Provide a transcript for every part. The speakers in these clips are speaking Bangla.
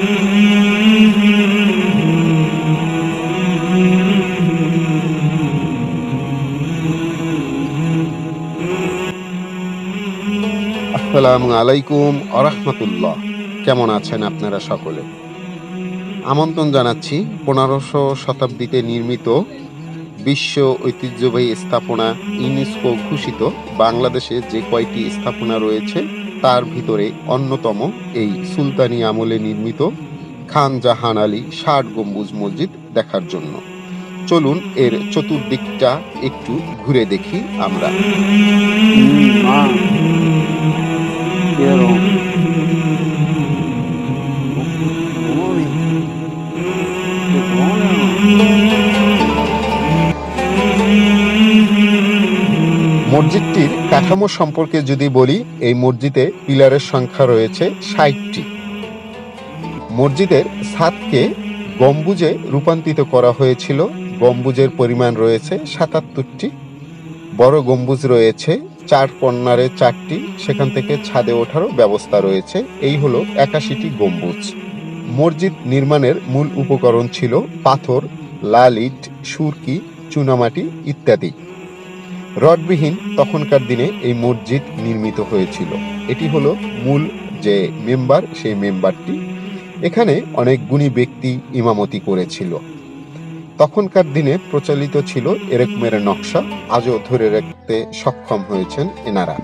আসসালামু আলাইকুম আরহামতুল্লাহ। কেমন আছেন আপনারা সকলে? আমন্ত্রণ জানাচ্ছি 1500 শতাব্দীতে নির্মিত বিশ্ব ঐতিহ্যবাহী স্থাপনা ইউনেস্কো ঘোষিত বাংলাদেশে যে কয়টি স্থাপনা রয়েছে তার ভিতরে অন্যতম এই সুলতানি আমলে নির্মিত খান জাহান আলী 60 গম্বুজ মসজিদ দেখার জন্য। চলুন এর চতুর্দিকটা একটু ঘুরে দেখি আমরা। মসজিদটির কাঠামো সম্পর্কে যদি বলি, এই মসজিদে পিলারের সংখ্যা রয়েছে 60টি। মসজিদের ছাদকে গম্বুজে রূপান্তরিত করা হয়েছিল। গম্বুজের পরিমাণ রয়েছে 77টি। বড় গম্বুজ রয়েছে 4 কর্নারে 4টি, সেখান থেকে ছাদে ওঠারও ব্যবস্থা রয়েছে। এই হলো 81টি গম্বুজ। মসজিদ নির্মাণের মূল উপকরণ ছিল পাথর, লাল ইট, সুরকি, চুনামাটি ইত্যাদি। রডবিহীন তখনকার দিনে এই মসজিদ নির্মিত হয়েছিল। এটি হলো মূল যে মেম্বার, সেই মেম্বারটি। এখানে অনেক গুণী ব্যক্তি ইমামতি করেছিল। তখনকার দিনে প্রচলিত ছিল এরকমের নকশা, আজও ধরে রাখতে সক্ষম হয়েছেন এনারা।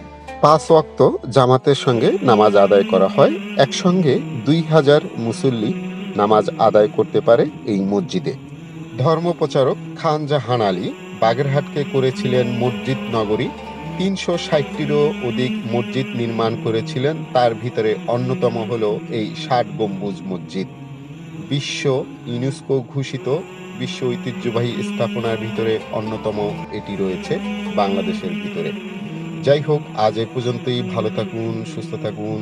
5 ওয়াক্ত জামাতের সঙ্গে নামাজ আদায় করা হয়। একসঙ্গে 2000 মুসল্লি নামাজ আদায় করতে পারে এই মসজিদে। ধর্মপ্রচারক খান জাহান আলী বাগেরহাটকে করেছিলেন মসজিদ নগরী। 360টিরও অধিক মসজিদ নির্মাণ করেছিলেন। তার ভিতরে অন্যতম হলো এই 60 গম্বুজ মসজিদ। বিশ্ব ইউনেস্কো ঘোষিত বিশ্ব ঐতিহ্যবাহী স্থাপনার ভিতরে অন্যতম এটি রয়েছে বাংলাদেশের ভিতরে। যাই হোক, আজ এ পর্যন্তই। ভালো থাকুন, সুস্থ থাকুন।